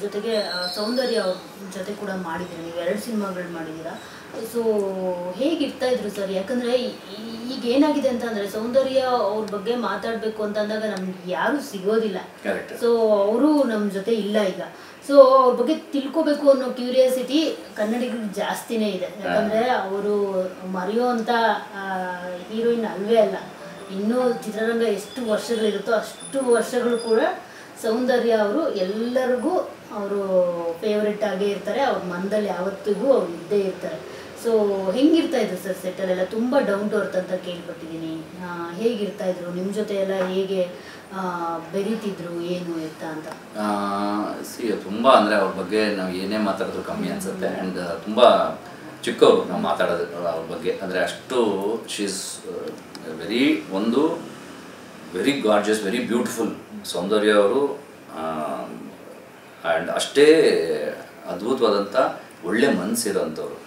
ಜೊತೆಗೆ ಸೌಂದರ್ಯ ಅವ್ರ ಜೊತೆ ಕೂಡ ಮಾಡಿದ್ದೀರಿ, ನೀವು 2 ಸಿನಿಮಾಗಳು ಮಾಡಿದ್ದೀರಾ. ಸೊ ಹೇಗಿರ್ತಾ ಇದ್ರು ಸರ್? ಯಾಕಂದರೆ ಈಗ ಏನಾಗಿದೆ ಅಂತಂದರೆ ಸೌಂದರ್ಯ ಅವ್ರ ಬಗ್ಗೆ ಮಾತಾಡಬೇಕು ಅಂತ ಅಂದಾಗ ನಮ್ಗೆ ಯಾರೂ ಸಿಗೋದಿಲ್ಲ. ಸೊ ಅವರು ನಮ್ಮ ಜೊತೆ ಇಲ್ಲ ಈಗ. ಸೊ ಅವ್ರ ಬಗ್ಗೆ ತಿಳ್ಕೊಬೇಕು ಅನ್ನೋ ಕ್ಯೂರಿಯಾಸಿಟಿ ಕನ್ನಡಿಗರಿಗೆ ಜಾಸ್ತಿನೇ ಇದೆ. ಯಾಕಂದರೆ ಅವರು ಮರೆಯುವಂಥ ಹೀರೋಯಿನ್ ಅಲ್ವೇ ಅಲ್ಲ. ಇನ್ನೂ ಚಿತ್ರರಂಗ ಎಷ್ಟು ವರ್ಷಗಳಿರುತ್ತೋ ಅಷ್ಟು ವರ್ಷಗಳು ಕೂಡ ಸೌಂದರ್ಯ ಅವರು ಎಲ್ಲರಿಗೂ ಅವರು ಫೇವ್ರೆಟ್ ಆಗೇ ಇರ್ತಾರೆ. ಅವ್ರ ಮನದಲ್ಲಿ ಯಾವತ್ತಿಗೂ ಅವ್ರು ಇದ್ದೇ ಇರ್ತಾರೆ. ಸೊ ಹೆಂಗಿರ್ತಾ ಇದ್ರು ಸರ್ ಸೆಟ್ಟಲ್ಲೆಲ್ಲ? ತುಂಬ ಡೌನ್ ಟು ಅರ್ತ್ ಅಂತ ಕೇಳ್ಪಟ್ಟಿದ್ದೀನಿ. ಹೇಗಿರ್ತಾ ಇದ್ರು ನಿಮ್ಮ ಜೊತೆ ಎಲ್ಲ? ಹೇಗೆ ಬೆರೀತಿದ್ರು, ಏನು ಎತ್ತ ಅಂತ? ತುಂಬ ಅಂದರೆ ಅವ್ರ ಬಗ್ಗೆ ನಾವು ಏನೇ ಮಾತಾಡಿದ್ರು ಕಮ್ಮಿ ಅನಿಸುತ್ತೆ. ಆ್ಯಂಡ್ ತುಂಬ ಚಿಕ್ಕವರು ನಾವು ಮಾತಾಡೋದು ಅವ್ರ ಬಗ್ಗೆ. ಅಂದರೆ ಅಷ್ಟು she's very gorgeous, very beautiful ಸೌಂದರ್ಯ ಅವರು. ಆ್ಯಂಡ್ ಅಷ್ಟೇ ಅದ್ಭುತವಾದಂಥ ಒಳ್ಳೆ ಮನಸ್ಸಿರೋಂಥವ್ರು.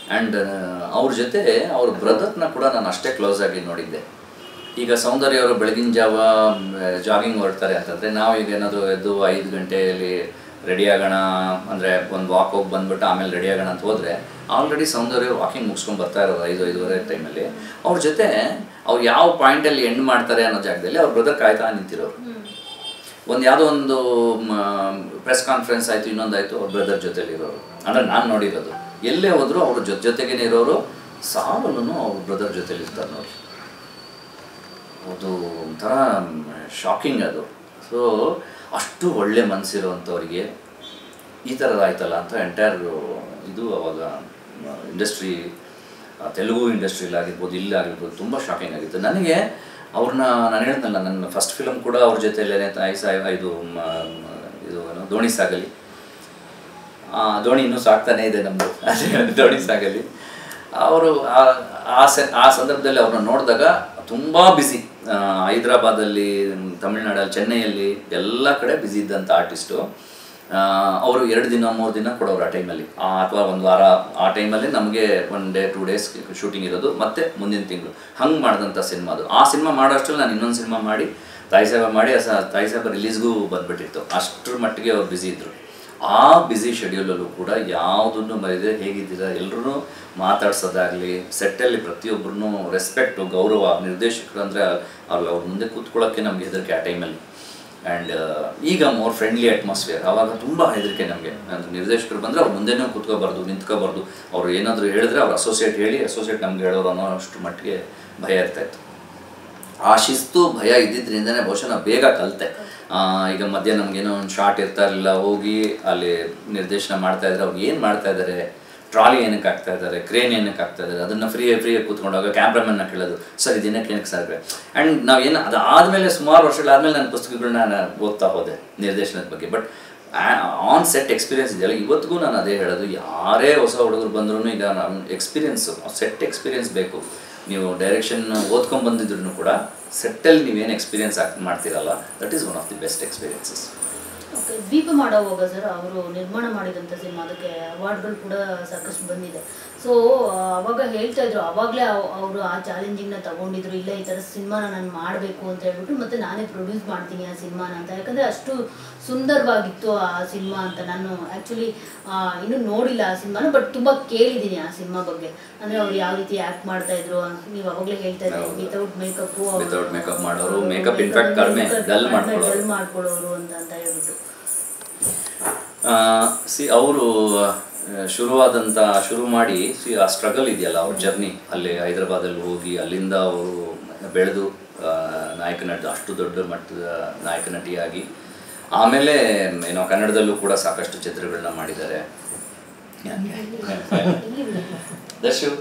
ಆ್ಯಂಡ್ ಅವ್ರ ಜೊತೆ ಅವ್ರ ಬ್ರದರ್ನ ಕೂಡ ನಾನು ಅಷ್ಟೇ ಕ್ಲೋಸ್ ಆಗಿ ನೋಡಿದ್ದೆ. ಈಗ ಸೌಂದರ್ಯ ಅವರು ಬೆಳಗಿನ ಜಾವ ಜಾಗಿಂಗ್ ಹೊರಡ್ತಾರೆ ಅಂತಂದರೆ ನಾವು ಈಗ ಏನಾದರೂ ಎದ್ದು 5 ಗಂಟೆಯಲ್ಲಿ ರೆಡಿ ಆಗೋಣ ಅಂದರೆ ಒಂದು ವಾಕ್ ಹೋಗಿ ಬಂದುಬಿಟ್ಟು ಆಮೇಲೆ ರೆಡಿ ಆಗೋಣ ಅಂತ ಹೋದರೆ ಆಲ್ರೆಡಿ ಸೌಂದರ್ಯ ವಾಕಿಂಗ್ ಮುಗಿಸ್ಕೊಂಡು ಬರ್ತಾ ಇರೋದು 5-5:30 ಟೈಮಲ್ಲಿ. ಅವ್ರ ಜೊತೆ ಅವ್ರು ಯಾವ ಪಾಯಿಂಟಲ್ಲಿ ಎಂಡ್ ಮಾಡ್ತಾರೆ ಅನ್ನೋ ಜಾಗದಲ್ಲಿ ಅವ್ರ ಬ್ರದರ್ ಕಾಯ್ತಾ ನಿಂತಿರೋರು. ಯಾವುದೋ ಒಂದು ಪ್ರೆಸ್ ಕಾನ್ಫರೆನ್ಸ್ ಆಯಿತು, ಇನ್ನೊಂದಾಯಿತು, ಅವ್ರ ಬ್ರದರ್ ಜೊತೆಲಿರೋರು. ಅಂದರೆ ನಾನು ನೋಡಿರೋದು ಎಲ್ಲೇ ಹೋದರೂ ಅವ್ರ ಜೊತೆಗೇನೆ ಇರೋರು. ಸಾವಲ್ಲೂ ಅವ್ರ ಬ್ರದರ್ ಜೊತೆಲಿ ಇರ್ತಾರೆ ನೋಡಿ. ಅದು ಒಂಥರ ಶಾಕಿಂಗ್ ಅದು. ಸೊ ಅಷ್ಟು ಒಳ್ಳೆ ಮನಸ್ಸಿರೋವಂಥವ್ರಿಗೆ ಈ ಥರದಾಯ್ತಲ್ಲ ಅಂತ ಎಂಟೈರ್ ಇದು ಅವಾಗ ಇಂಡಸ್ಟ್ರಿ, ತೆಲುಗು ಇಂಡಸ್ಟ್ರಿಲಾಗಿರ್ಬೋದು, ಇಲ್ಲಾಗಿರ್ಬೋದು, ತುಂಬ ಶಾಕಿಂಗ್ ಆಗಿತ್ತು ನನಗೆ. ಅವ್ರನ್ನ ನಾನು ಹೇಳ್ತಲ್ಲ, ನನ್ನ ಫಸ್ಟ್ ಫಿಲಮ್ ಕೂಡ ಅವ್ರ ಜೊತೆಯಲ್ಲೇ ಇದು ದೋಣಿ ಸಾಗಲಿ. ದೋಣಿ ಇನ್ನೂ ಸಾಕ್ತಾನೇ ಇದೆ ನಮ್ಮದು, ದೋಣಿ ಸಾಗಲಿ. ಅವರು ಆ ಸಂದರ್ಭದಲ್ಲಿ ಅವ್ರನ್ನ ನೋಡಿದಾಗ ತುಂಬ ಬ್ಯುಸಿ, ಹೈದ್ರಾಬಾದಲ್ಲಿ, ತಮಿಳ್ನಾಡಲ್ಲಿ, ಚೆನ್ನೈಯಲ್ಲಿ ಎಲ್ಲ ಕಡೆ ಬ್ಯುಸಿ ಇದ್ದಂಥ ಆರ್ಟಿಸ್ಟು. ಅವರು 2 ದಿನ 3 ದಿನ ಕೊಡೋರು ಆ ಟೈಮಲ್ಲಿ, ಅಥವಾ 1 ವಾರ. ಆ ಟೈಮಲ್ಲಿ ನಮಗೆ 1 day 2 days ಶೂಟಿಂಗ್ ಇರೋದು, ಮತ್ತು ಮುಂದಿನ ತಿಂಗಳು ಹಂಗೆ ಮಾಡಿದಂಥ ಸಿನಿಮಾ ಅದು. ಆ ಸಿನಿಮಾ ಮಾಡೋಷ್ಟರಲ್ಲಿ ನಾನು ಇನ್ನೊಂದು ಸಿನಿಮಾ ಮಾಡಿ ತಾಯಿ ಸಾಹೇಬ ಮಾಡಿ ತಾಯಿ ಸಾಹೇಬ ರಿಲೀಸ್ಗೂ ಬಂದುಬಿಟ್ಟಿತ್ತು. ಅಷ್ಟರ ಮಟ್ಟಿಗೆ ಅವ್ರು ಬ್ಯುಸಿ ಇದ್ದರು. ಆ ಬ್ಯುಸಿ ಶೆಡ್ಯೂಲಲ್ಲೂ ಕೂಡ ಯಾವುದನ್ನು ಮರೆಯದೆ ಹೇಗಿದ್ದೀರಾ ಎಲ್ಲರೂ ಮಾತಾಡ್ಸೋದಾಗಲಿ, ಸೆಟ್ಟಲ್ಲಿ ಪ್ರತಿಯೊಬ್ಬರೂ ರೆಸ್ಪೆಕ್ಟು, ಗೌರವ. ನಿರ್ದೇಶಕರು ಅಂದರೆ ಅವ್ರ ಮುಂದೆ ಕೂತ್ಕೊಳ್ಳೋಕ್ಕೆ ನಮಗೆ ಹೆದರಿಕೆ ಆ ಟೈಮಲ್ಲಿ. ಆ್ಯಂಡ್ ಈಗ ಮೋರ್ ಫ್ರೆಂಡ್ಲಿ ಅಟ್ಮಾಸ್ಫಿಯರ್. ಆವಾಗ ತುಂಬ ಹೆದರಿಕೆ ನಮಗೆ. ಅಂದರೆ ನಿರ್ದೇಶಕರು ಬಂದರೆ ಅವ್ರು ಮುಂದೆನೇ ಕೂತ್ಕೋಬಾರ್ದು, ನಿಂತ್ಕೋಬಾರ್ದು. ಅವ್ರು ಏನಾದರೂ ಹೇಳಿದ್ರೆ ಅವ್ರು ಅಸೋಸಿಯೇಟ್ ನಮ್ಗೆ ಹೇಳೋರು ಅನ್ನೋ ಅಷ್ಟು ಮಟ್ಟಿಗೆ ಭಯ ಇರ್ತಾಯಿತ್ತು. ಆ ಶಿಸ್ತು ಭಯ ಇದ್ದಿದ್ದರಿಂದನೇ ಬಹುಶಃ ನಾವು ಬೇಗ ಕಲಿತೆ. ಈಗ ಮಧ್ಯೆ ನಮಗೇನೋ ಒಂದು ಶಾರ್ಟ್ ಇರ್ತಾ ಇರಲಿಲ್ಲ, ಹೋಗಿ ಅಲ್ಲಿ ನಿರ್ದೇಶನ ಮಾಡ್ತಾಯಿದ್ರೆ ಅವ್ರು ಏನು ಮಾಡ್ತಾಯಿದ್ದಾರೆ, ಟ್ರಾಲಿ ಏನಕ್ಕೆ ಹಾಕ್ತಾಯಿದ್ದಾರೆ, ಕ್ರೇನ್ ಏನಕ್ಕೆ ಹಾಕ್ತಾಯಿದ್ದಾರೆ, ಅದನ್ನು ಫ್ರೀಯಾಗಿ ಕೂತ್ಕೊಂಡಾಗ ಕ್ಯಾಮ್ರಾಮನ್ನ ಕೇಳೋದು, ಸರ್ ಇದನ್ನಕ್ಕೆ ಏನಕ್ಕೆ ಸರ್. ಆ್ಯಂಡ್ ನಾವೇನು ಅದಾದಮೇಲೆ ಸುಮಾರು ವರ್ಷಗಳಾದಮೇಲೆ ನನ್ನ ಪುಸ್ತಕಗಳನ್ನ ನಾನು ಓದ್ತಾ ಹೋದೆ ನಿರ್ದೇಶನದ ಬಗ್ಗೆ. ಬಟ್ ಆನ್ ಸೆಟ್ ಎಕ್ಸ್ಪೀರಿಯನ್ಸ್ ಇದೆಯಲ್ಲ, ಇವತ್ತಿಗೂ ನಾನು ಅದೇ ಹೇಳೋದು. ಯಾರೇ ಹೊಸ ಹುಡುಗರು ಬಂದ್ರೂ ಈಗ ನಮ್ಮ ಎಕ್ಸ್ಪೀರಿಯನ್ಸು, ಸೆಟ್ ಎಕ್ಸ್ಪೀರಿಯನ್ಸ್ ಬೇಕು. ನೀವು ಡೈರೆಕ್ಷನ್ ಓದ್ಕೊಂಡ್ಬಂದಿದ್ರು ಕೂಡ ಸೆಟ್ಟಲ್ಲಿ ನೀವೇನು ಎಕ್ಸ್ಪೀರಿಯನ್ಸ್ ಮಾಡ್ತೀರಲ್ಲ, that is one of the best experiences. Okay, ದೀಪ ಮಾಡೋವಾಗ ಸರ್ ಅವರು ನಿರ್ಮಾಣ ಮಾಡಿದಂಥ ಸಿನಿಮಾ, ಅದಕ್ಕೆ ಅವಾರ್ಡ್ಗಳು ಕೂಡ ಸಾಕಷ್ಟು ಬಂದಿದೆ. ಸೊ ಅವಾಗ ಹೇಳ್ತಾ ಇದ್ರು, ಅವಾಗಲೇ ಅವರು ಆ ಚಾಲೆಂಜಿಂಗ್ನ ತಗೊಂಡಿದ್ರು, ಇಲ್ಲ ಈ ಥರ ಸಿನಿಮಾನ ನಾನು ಮಾಡಬೇಕು ಅಂತ ಹೇಳ್ಬಿಟ್ಟು, ಮತ್ತು ನಾನೇ ಪ್ರೊಡ್ಯೂಸ್ ಮಾಡ್ತೀನಿ ಆ ಸಿನಿಮಾನ ಅಂತ. ಯಾಕಂದರೆ ಅಷ್ಟು ಸುಂದರವಾಗಿತ್ತು ಆ ಸಿನಿಮಾ ಅಂತ. ನಾನು ಆ್ಯಕ್ಚುಲಿ ಇನ್ನೂ ನೋಡಿಲ್ಲ ಆ ಸಿನಿಮಾನ, ಬಟ್ ತುಂಬ ಕೇಳಿದ್ದೀನಿ ಆ ಸಿನಿಮಾ ಬಗ್ಗೆ. ಅಂದರೆ ಅವ್ರು ಯಾವ ರೀತಿ ಆ್ಯಕ್ಟ್ ಮಾಡ್ತಾಯಿದ್ರು, ನೀವು ಅವಾಗಲೇ ಹೇಳ್ತಾ ಇದ್ರು, ವಿತೌಟ್ ಮೇಕಪ್ ಮಾಡೋರು, ಮೇಕಪ್ ಇನ್ಫ್ಯಾಕ್ಟ್ ಕಡಿಮೆ ಡಲ್ ಮಾಡ್ಕೊಳ್ಳೋರು ಅಂತ ಹೇಳ್ಬಿಟ್ಟು. ಅವರು ಶುರು ಮಾಡಿ ಆ ಸ್ಟ್ರಗಲ್ ಇದೆಯಲ್ಲ, ಅವ್ರ ಜರ್ನಿ ಅಲ್ಲಿ ಹೈದರಾಬಾದಲ್ಲಿ ಹೋಗಿ ಅಲ್ಲಿಂದ ಅವರು ಬೆಳೆದು ನಾಯಕ ನಟ, ಅಷ್ಟು ದೊಡ್ಡ ಮಟ್ಟದ ನಾಯಕ ನಟಿಯಾಗಿ ಆಮೇಲೆ ಏನೋ ಕನ್ನಡದಲ್ಲೂ ಕೂಡ ಸಾಕಷ್ಟು ಚಿತ್ರಗಳನ್ನ ಮಾಡಿದ್ದಾರೆ. ದರ್ಶು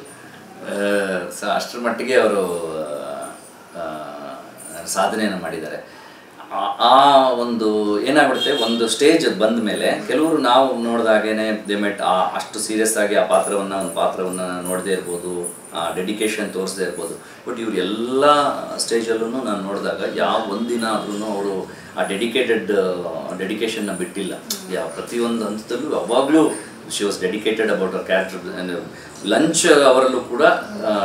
ಅಷ್ಟರ ಮಟ್ಟಿಗೆ ಅವರು ಸಾಧನೆಯನ್ನು ಮಾಡಿದ್ದಾರೆ. ಆ ಒಂದು ಏನಾಗ್ಬಿಡುತ್ತೆ, ಒಂದು ಸ್ಟೇಜ್ ಬಂದ ಮೇಲೆ ಕೆಲವರು ನಾವು ನೋಡಿದಾಗೇ ಡೆಮೆಟ್ ಅಷ್ಟು ಸೀರಿಯಸ್ ಆಗಿ ಆ ಪಾತ್ರವನ್ನು ನೋಡದೇ ಇರ್ಬೋದು, ಆ ಡೆಡಿಕೇಶನ್ ತೋರಿಸದೇ ಇರ್ಬೋದು. ಬಟ್ ಇವ್ರು ಎಲ್ಲ ಸ್ಟೇಜಲ್ಲೂ ನಾನು ನೋಡಿದಾಗ ಯಾವ ಒಂದಿನ ಆದ್ರೂ ಅವರು ಆ ಡೆಡಿಕೇಶನ್ನ ಬಿಟ್ಟಿಲ್ಲ. ಪ್ರತಿಯೊಂದು ಹಂತದಲ್ಲೂ ಯಾವಾಗಲೂ she was dedicated about our character. Lunch ಅವರಲ್ಲೂ ಕೂಡ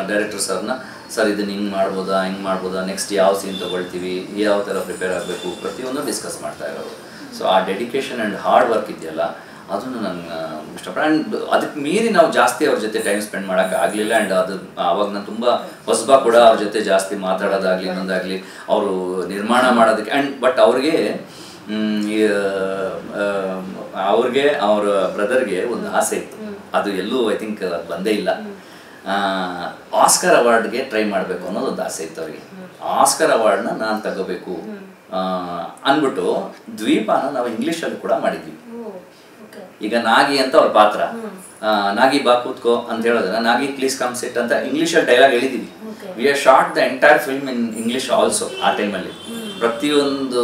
ಡೈರೆಕ್ಟರ್ ಸರ್ನ, ಸರ್ ಇದನ್ನು ಹಿಂಗೆ ಮಾಡ್ಬೋದಾ, ನೆಕ್ಸ್ಟ್ ಯಾವ ಸೀನ್ ತೊಗೊಳ್ತೀವಿ, ಯಾವ ಥರ ಪ್ರಿಪೇರ್ ಆಗಬೇಕು, ಪ್ರತಿಯೊಂದು ಡಿಸ್ಕಸ್ ಮಾಡ್ತಾ ಇರೋರು. ಸೊ ಆ ಡೆಡಿಕೇಶನ್ ಆ್ಯಂಡ್ ಹಾರ್ಡ್ ವರ್ಕ್ ಇದೆಯಲ್ಲ ಅದನ್ನು ನಾನು ಇಷ್ಟಪಡ್ತೀನಿ. ಆ್ಯಂಡ್ ಅದಕ್ಕೆ ಮೀರಿ ನಾವು ಜಾಸ್ತಿ ಅವ್ರ ಜೊತೆ ಟೈಮ್ ಸ್ಪೆಂಡ್ ಮಾಡೋಕ್ಕಾಗಲಿಲ್ಲ. ಆ್ಯಂಡ್ ಅದು ಆವಾಗ ನಾನು ತುಂಬ ಹೊಸಬ ಕೂಡ ಅವ್ರ ಜೊತೆ ಜಾಸ್ತಿ ಮಾತಾಡೋದಾಗಲಿ ಇನ್ನೊಂದಾಗಲಿ ಅವರು ನಿರ್ಮಾಣ ಮಾಡೋದಕ್ಕೆ. ಆ್ಯಂಡ್ ಬಟ್ ಅವ್ರಿಗೆ ಅವ್ರ ಬ್ರದರ್ಗೆ ಒಂದು ಆಸೆ ಇತ್ತು, ಅದು ಎಲ್ಲೂ ಐ ಥಿಂಕ್ ಬಂದೇ ಇಲ್ಲ. ಆಸ್ಕರ್ ಅವಾರ್ಡ್ಗೆ ಟ್ರೈ ಮಾಡಬೇಕು ಅನ್ನೋದು ಒಂದು ಆಸೆ ಇತ್ತು ಅವ್ರಿಗೆ. ಆಸ್ಕರ್ ಅವಾರ್ಡ್ನ ನಾನು ತಗೋಬೇಕು ಅಂದ್ಬಿಟ್ಟು ದ್ವೀಪನ ನಾವು ಇಂಗ್ಲೀಷಲ್ಲಿ ಕೂಡ ಮಾಡಿದ್ವಿ. ಈಗ ನಾಗಿ ಅಂತ ಅವ್ರ ಪಾತ್ರ, ನಾಗಿ ಬಾ ಕೂತ್ಕೋ ಅಂತ ಹೇಳೋದನ್ನ ನಾಗಿ ಪ್ಲೀಸ್ ಕಮ್ ಸಿಟ್ ಅಂತ ಇಂಗ್ಲೀಷಲ್ಲಿ ಡೈಲಾಗ್ ಹೇಳಿದೀವಿ. We are shot the entire film in English also. ಆ ಟೈಮಲ್ಲಿ ಪ್ರತಿಯೊಂದು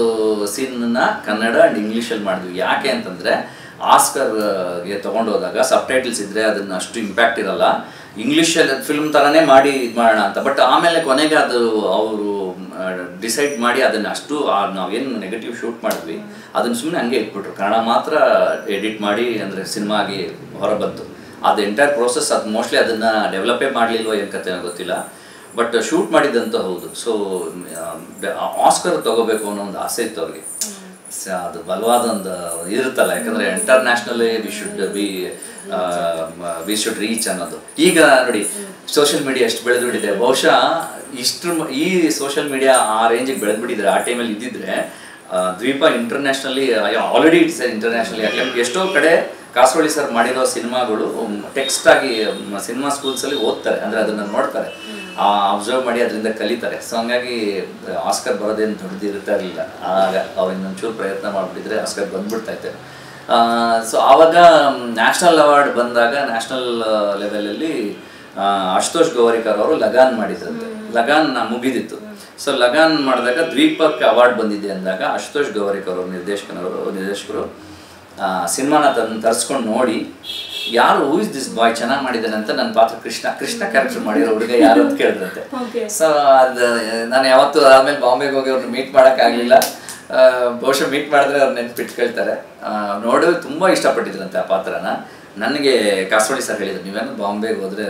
ಸೀನ್ನ ಕನ್ನಡ ಆ್ಯಂಡ್ ಇಂಗ್ಲೀಷಲ್ಲಿ ಮಾಡಿದ್ವಿ. ಯಾಕೆ ಅಂತಂದರೆ ಆಸ್ಕರ್ಗೆ ತೊಗೊಂಡೋದಾಗ ಸಬ್ ಟೈಟಲ್ಸ್ ಇದ್ದರೆ ಅದನ್ನು ಅಷ್ಟು ಇಂಪ್ಯಾಕ್ಟ್ ಇರಲ್ಲ, ಇಂಗ್ಲೀಷಲ್ಲಿ ಫಿಲ್ಮ್ ಥರನೇ ಮಾಡಿ ಇದು ಮಾಡೋಣ ಅಂತ. ಬಟ್ ಆಮೇಲೆ ಕೊನೆಗೆ ಅದು ಅವರು ಡಿಸೈಡ್ ಮಾಡಿ ಅದನ್ನು ಅಷ್ಟು ನಾವೇನು ನೆಗೆಟಿವ್ ಶೂಟ್ ಮಾಡಿದ್ವಿ ಅದನ್ನು ಸುಮ್ಮನೆ ಹಂಗೆ ಇಟ್ಬಿಟ್ರು. ಕನ್ನಡ ಮಾತ್ರ ಎಡಿಟ್ ಮಾಡಿ ಅಂದರೆ ಸಿನಿಮಾ ಆಗಿ ಹೊರಬಂತು. ಅದು ಎಂಟೈರ್ ಪ್ರೋಸೆಸ್ ಅದು ಮೋಸ್ಟ್ಲಿ ಅದನ್ನು ಡೆವಲಪೇ ಮಾಡಲಿಲ್ವೋ ಏನು ಕತೆ ಗೊತ್ತಿಲ್ಲ, ಬಟ್ ಶೂಟ್ ಮಾಡಿದ್ದಂತೂ ಹೌದು. ಸೊ ಆಸ್ಕರ್ ತಗೋಬೇಕು ಅನ್ನೋ ಒಂದು ಆಸೆ ಇತ್ತು ಅವ್ರಿಗೆ. ಅದು ಬಲವಾದ ಒಂದು ಇರುತ್ತಲ್ಲ, ಯಾಕಂದರೆ ಇಂಟರ್ನ್ಯಾಷನಲಿ ವಿ ಶುಡ್ ರೀಚ್ ಅನ್ನೋದು. ಈಗ ನೋಡಿ ಸೋಷಿಯಲ್ ಮೀಡಿಯಾ ಎಷ್ಟು ಬೆಳೆದ್ಬಿಟ್ಟಿದೆ, ಬಹುಶಃ ಈ ಸೋಷಿಯಲ್ ಮೀಡಿಯಾ ಆ ರೇಂಜಿಗೆ ಬೆಳೆದ್ಬಿಟ್ಟಿದ್ರೆ ಆ ಟೈಮಲ್ಲಿ ಇದ್ದಿದ್ರೆ ದ್ವೀಪ ಇಂಟರ್ನ್ಯಾಷನಲಿ ಆಲ್ರೆಡಿ ಇಟ್ಸ್ ಇಂಟರ್ನ್ಯಾಷನಲಿ. ಯಾಕಂದ್ರೆ ಎಷ್ಟೋ ಕಡೆ ಕಾಸರವಳ್ಳಿ ಸರ್ ಮಾಡಿರೋ ಸಿನಿಮಾಗಳು ಟೆಕ್ಸ್ಟ್ ಆಗಿ ಸಿನಿಮಾ ಸ್ಕೂಲ್ಸಲ್ಲಿ ಓದ್ತಾರೆ, ಅಂದರೆ ಅದನ್ನು ನೋಡ್ತಾರೆ, ಅಬ್ಸರ್ವ್ ಮಾಡಿ ಅದರಿಂದ ಕಲಿತಾರೆ. ಸೊ ಹಂಗಾಗಿ ಆಸ್ಕರ್ ಬರೋದೇನು ದೊಡ್ಡದಿರ್ತಾ ಇರಲಿಲ್ಲ. ಆಗ ಅವ್ರು ಇನ್ನೊಂಚೂರು ಪ್ರಯತ್ನ ಮಾಡಿಬಿಟ್ಟಿದ್ರೆ ಆಸ್ಕರ್ ಬಂದ್ಬಿಡ್ತೈತೆ. ಸೊ ಆವಾಗ ನ್ಯಾಷನಲ್ ಅವಾರ್ಡ್ ಬಂದಾಗ ನ್ಯಾಷನಲ್ ಲೆವೆಲಲ್ಲಿ ಅಶುತೋಷ್ ಗೋವಾರಿಕರ್ ಅವರು ಲಗಾನ್ ಮಾಡಿದ್ರಂತೆ. ಲಗಾನ್ ಮುಗಿದಿತ್ತು. ಸೊ ಲಗಾನ್ ಮಾಡಿದಾಗ ದ್ವೀಪಕ್ಕೆ ಅವಾರ್ಡ್ ಬಂದಿದೆ ಅಂದಾಗ ಅಶುತೋಷ್ ಗೋವಾರಿಕರ್ ಅವರು ನಿರ್ದೇಶಕರು ಸಿನಿಮಾನ ತರಿಸ್ಕೊಂಡು ನೋಡಿ ಯಾರು ಹೂ ಇಸ್ ದಿಸ್ ಬಾಯ್ ಚೆನ್ನಾಗಿ ಮಾಡಿದ್ದಾನೆ ಅಂತ ನನ್ನ ಪಾತ್ರ ಕೃಷ್ಣ ಕ್ಯಾರೆಕ್ಟರ್ ಮಾಡಿರೋ ಹುಡುಗ ಯಾರು ಅಂತ ಕೇಳಿದ್ರಂತೆ. ಸೊ ಅದು ನಾನು ಯಾವತ್ತೂ ಆಮೇಲೆ ಬಾಂಬೆಗೆ ಹೋಗಿ ಅವ್ರನ್ನ ಮೀಟ್ ಮಾಡೋಕ್ಕಾಗಲಿಲ್ಲ. ಬಹುಶಃ ಮೀಟ್ ಮಾಡಿದ್ರೆ ಅವ್ರು ನೆನ್ಪಿಟ್ಕೊಳ್ತಾರೆ. ನೋಡೋದು ತುಂಬ ಇಷ್ಟಪಟ್ಟಿದ್ರಂತೆ ಆ ಪಾತ್ರನ. ನನಗೆ ಕಾಸರವಳ್ಳಿ ಸರ್ ಹೇಳಿದ್ರು, ನೀವೇನು ಬಾಂಬೆಗೆ ಹೋದರೆ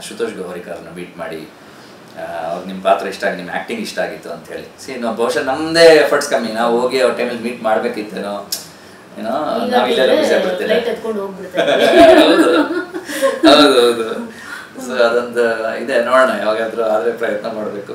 ಅಶುತೋಷ್ ಗೋವಾರಿಕರ್ನ ಮೀಟ್ ಮಾಡಿ, ಅವ್ರು ನಿಮ್ಮ ಪಾತ್ರ ಇಷ್ಟ ಆಗಿ ನಿಮ್ಮ ಆ್ಯಕ್ಟಿಂಗ್ ಇಷ್ಟ ಆಗಿತ್ತು ಅಂತ ಹೇಳಿ. ನಾವು ಬಹುಶಃ ನಮ್ಮದೇ ಎಫರ್ಟ್ಸ್ ಕಮ್ಮಿ, ನಾವು ಹೋಗಿ ಅವ್ರ ಟೈಮಲ್ಲಿ ಮೀಟ್ ಮಾಡಬೇಕಿತ್ತೇನೋ ಏನೋ, ನಾವಿಲ್ಲೆಲ್ಲ ಬಿಸಿ ಆಗ್ಬಿಡ್ತೇನೆ. ಹೌದು. ಸೊ ಅದೊಂದು ಇದೆ, ನೋಡೋಣ ಯಾವಾಗಾದ್ರೂ ಆದರೆ ಪ್ರಯತ್ನ ಮಾಡಬೇಕು.